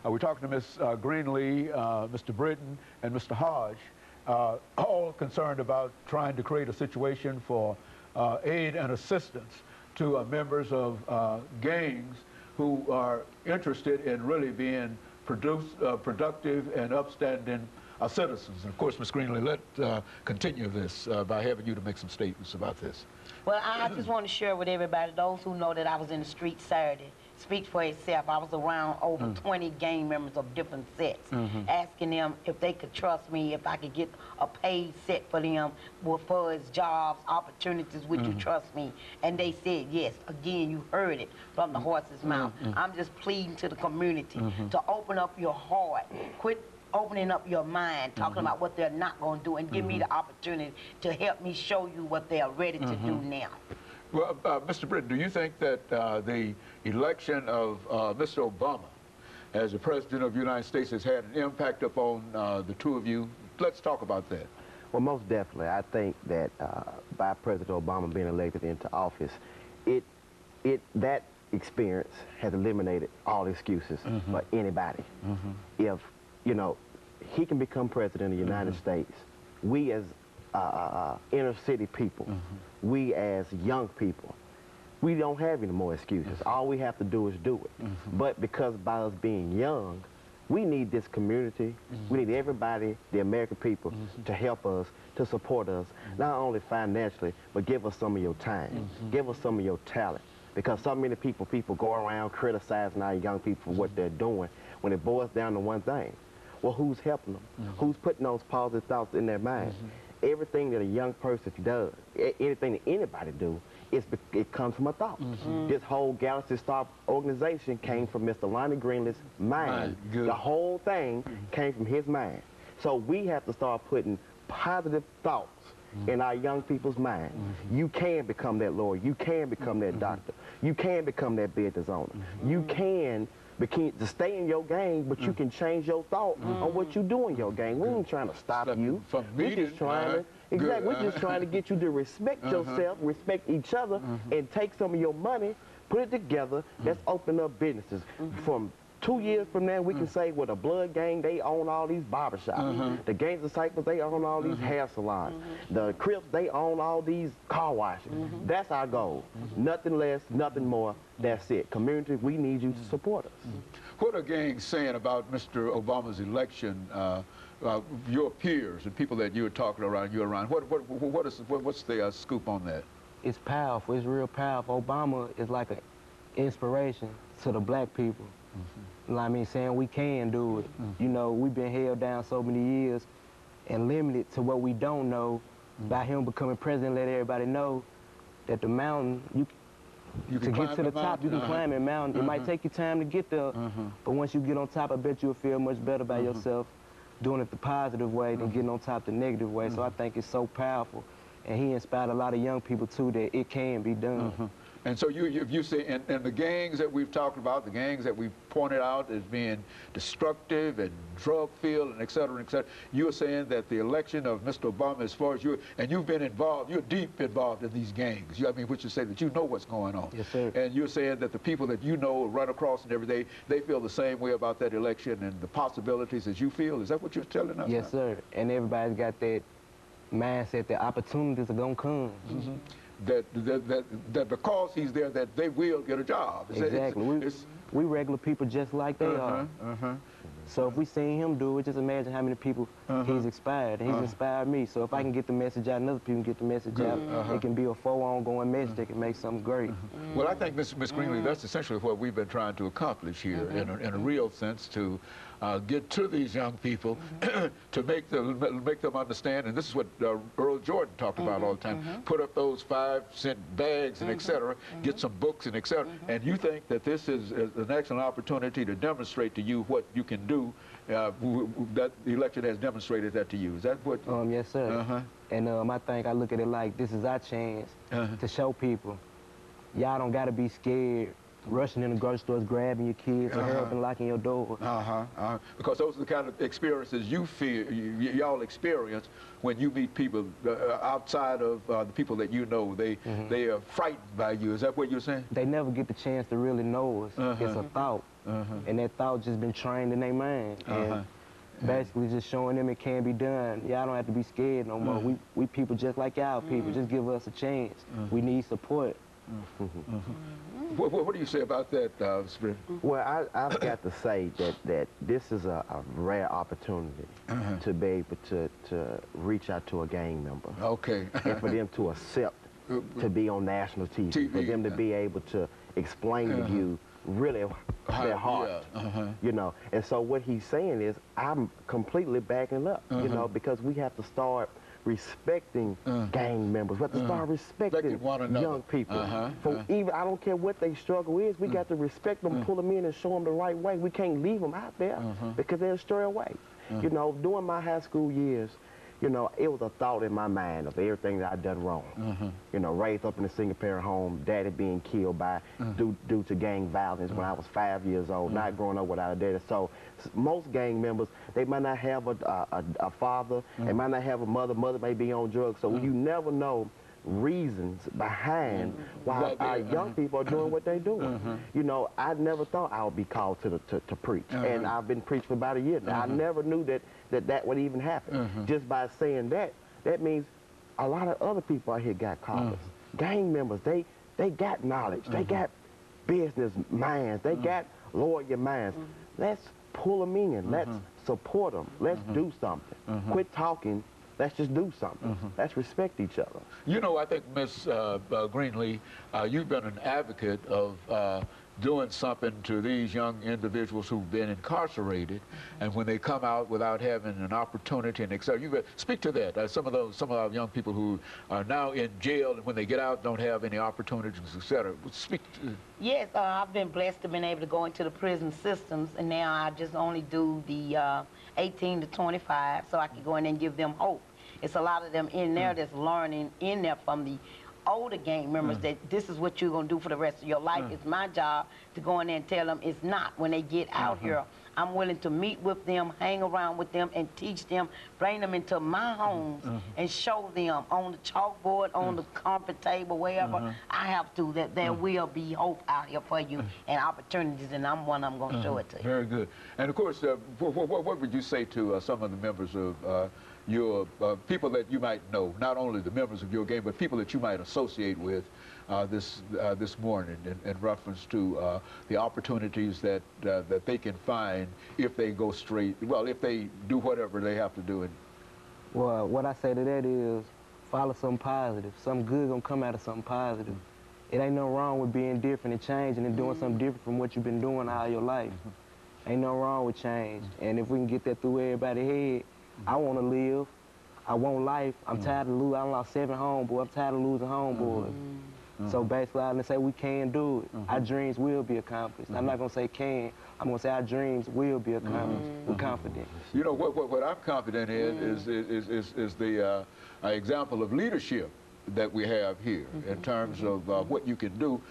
We're talking to Ms. Greenlee, Mr. Britton, and Mr. Hodge, all concerned about trying to create a situation for aid and assistance to members of gangs who are interested in really being productive and upstanding citizens. And of course, Ms. Greenlee, let's continue this by having you to make some statements about this. Well, I just want to share with everybody, those who know that I was in the street Saturday, speaks for itself. I was around over 20 gang members of different sets, asking them if they could trust me, if I could get a paid set for them for his jobs, opportunities, would you trust me? And they said yes. Again, you heard it from the horse's mouth. I'm just pleading to the community to open up your heart, quit opening up your mind, talking about what they're not going to do, and give me the opportunity to help me show you what they are ready to do now. Well, Mr. Britton, do you think that the election of Mr. Obama as the President of the United States has had an impact upon the two of you? Let's talk about that. Well, most definitely. I think that by President Obama being elected into office, that experience has eliminated all excuses for anybody. If, you know, he can become President of the United States, we as inner city people, we as young people, we don't have any more excuses. All we have to do is do it. But because by us being young, we need this community, we need everybody, the American people, to help us, to support us, not only financially, but give us some of your time, give us some of your talent. Because so many people go around criticizing our young people for what they're doing, when it boils down to one thing. Well, who's helping them? Who's putting those positive thoughts in their mind? Everything that a young person does, anything that anybody do, it comes from a thought. This whole Galaxy Star organization came from Mr. Lonnie Greenlee's mind. The whole thing came from his mind. So we have to start putting positive thoughts in our young people's mind. You can become that lawyer. You can become that doctor. You can become that business owner. You can to stay in your gang, but you can change your thought on what you do in your gang. We ain't trying to stop you. We're just trying to, we're just trying to get you to respect yourself, respect each other, and take some of your money, put it together. Let's open up businesses. From 2 years from now, we can say, well, the Blood Gang, they own all these barbershops. The Gang Disciples, they own all these hair salons. The Crips, they own all these car washes. That's our goal. Nothing less, nothing more. That's it. Community, we need you to support us. What are gangs saying about Mr. Obama's election? Your peers and people that you're talking around, what's the scoop on that? It's powerful. It's real powerful. Obama is like an inspiration to the black people. You know what I mean, saying we can do it. You know, we've been held down so many years and limited to what we don't know. By him becoming president, let everybody know that the mountain, to get to the top, you can climb a mountain. It might take you time to get there, but once you get on top, I bet you'll feel much better about yourself doing it the positive way than getting on top the negative way. So I think it's so powerful. And he inspired a lot of young people, too, that it can be done. And so you say, and the gangs that we've talked about, the gangs that we've pointed out as being destructive and drug-filled and et cetera, you're saying that the election of Mr. Obama, as far as and you've been involved, you're deep involved in these gangs. I mean, which you say that you know what's going on. Yes, sir. And you're saying that the people that you know run across and every day, they feel the same way about that election and the possibilities as you feel. Is that what you're telling us? Yes, sir. And everybody's got that mindset that opportunities are going to come. That because he's there, that they will get a job. Exactly. We regular people just like they are. So if we seen him do it, just imagine how many people he's inspired. And he's inspired me. So if I can get the message out and other people can get the message out, it can be a ongoing message that can make something great. Well, I think, Ms. Greenlee, that's essentially what we've been trying to accomplish here in a real sense, to get to these young people, to make them understand, and this is what Earl Jordan talked about all the time, put up those 5-cent bags and et cetera, get some books and et cetera, and you think that this is an excellent opportunity to demonstrate to you what you can do. That the election has demonstrated that to you. Is that what? Yes, sir. And I look at it like this is our chance to show people, y'all don't got to be scared rushing in the grocery stores, grabbing your kids, and helping locking your doors. Because those are the kind of experiences you feel, y'all experience when you meet people outside of the people that you know. They are frightened by you. Is that what you're saying? They never get the chance to really know us. It's a thought, and that thought just been trained in their mind. And basically just showing them it can be done. Y'all don't have to be scared no more. We people just like y'all people. Just give us a chance. We need support. What do you say about that, Spirit? Well, I've got to say that this is a rare opportunity to be able to reach out to a gang member. Okay. And for them to accept to be on national TV, for them to be able to explain to you really their heart, you know. And so what he's saying is, I'm completely backing up, you know, because we have to start respecting gang members. We have to start respecting young people. Even, I don't care what their struggle is, we got to respect them, pull them in and show them the right way. We can't leave them out there because they'll stray away. You know, during my high school years, you know, it was a thought in my mind of everything that I'd done wrong. You know, raised up in a single-parent home, daddy being killed by due to gang violence when I was 5 years old, not growing up without a daddy. So most gang members, they might not have a father, they might not have a mother. Mother may be on drugs, so you never know reasons behind why our young people are doing what they're doing. You know, I never thought I would be called to preach, and I've been preaching for about a year now. I never knew that would even happen. Just by saying that means a lot of other people out here got called. Gang members, they got knowledge, they got business minds, they got lawyer minds. Let's pull them in, let's support them, let's do something. Quit talking. Let's just do something. Let's respect each other. You know, I think, Ms. Greenlee, you've been an advocate of doing something to these young individuals who've been incarcerated, and when they come out without having an opportunity and etc. You speak to that. Some of our young people who are now in jail, and when they get out, don't have any opportunities, etc. Speak to. Yes, I've been blessed to been able to go into the prison systems, and now I just only do the 18 to 25, so I can go in and give them hope. It's a lot of them in there that's learning in there from the older gang members that this is what you're going to do for the rest of your life. It's my job to go in there and tell them it's not. When they get out here, I'm willing to meet with them, hang around with them, and teach them, bring them into my homes and show them on the chalkboard, on the comfort table, wherever I have to, that there will be hope out here for you and opportunities, and I'm one, I'm going to show it to you. Very good. And of course, what would you say to some of the members of your people that you might know, not only the members of your gang, but people that you might associate with this morning in reference to the opportunities that they can find if they go straight, well, if they do whatever they have to do. Well, what I say to that is follow something positive. Something good gonna come out of something positive. It ain't no wrong with being different and changing and doing something different from what you've been doing all your life. Ain't no wrong with change. And if we can get that through everybody's head, I want to live. I want life. I'm tired of losing. I lost 7 homeboys. I'm tired of losing homeboys. So basically, I'm going to say we can do it. Our dreams will be accomplished. I'm not going to say can. I'm going to say our dreams will be accomplished. We're confident. You know, what I'm confident in is the example of leadership that we have here in terms of what you can do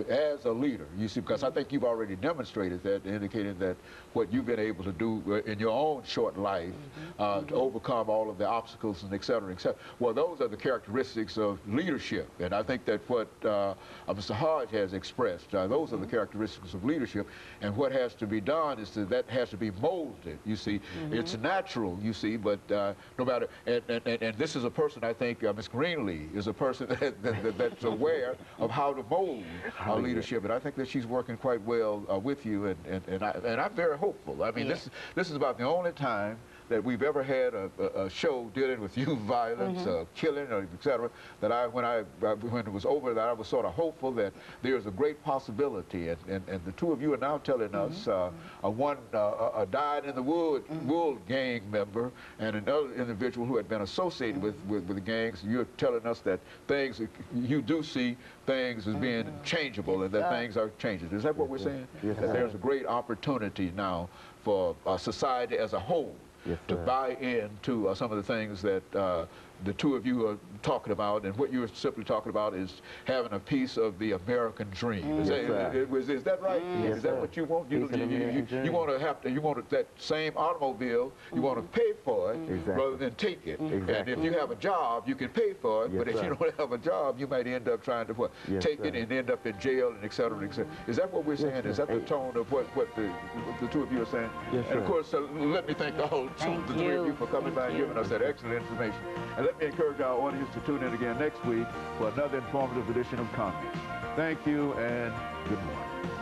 as a leader. You see, because I think you've already demonstrated that, indicating that what you've been able to do in your own short life to overcome all of the obstacles and et cetera, et cetera. Well, those are the characteristics of leadership, and I think that what Mr. Hodge has expressed, those are the characteristics of leadership, and what has to be done is that has to be molded, you see. It's natural, you see, but no matter, and this is a person, I think, Ms. Greenlee is a person that's aware of how to mold leadership, and I think that she's working quite well with you, and I'm very hopeful. I mean, this is about the only time that we've ever had a show dealing with youth violence, killing, et cetera, that when it was over, that I was sort of hopeful that there's a great possibility, and the two of you are now telling us one died in the wool gang member and another individual who had been associated with the gangs. You're telling us that things, you do see things as being changeable and that things are changing. Is that what we're saying? Yes, that there's a great opportunity now for society as a whole to buy into some of the things that the two of you are talking about, and what you're simply talking about is having a piece of the American dream. Is that right? Yes, is that what you want? You want to have to, you want that same automobile, you want to pay for it rather than take it. And if you have a job, you can pay for it, but if you don't have a job, you might end up trying to take it and end up in jail and et cetera, et cetera. Is that what we're saying? Is that the tone of what the two of you are saying? And of course, let me thank all the three of you for coming by and giving us that excellent information. And let me encourage our audience to tune in again next week for another informative edition of Comments. Thank you and good morning.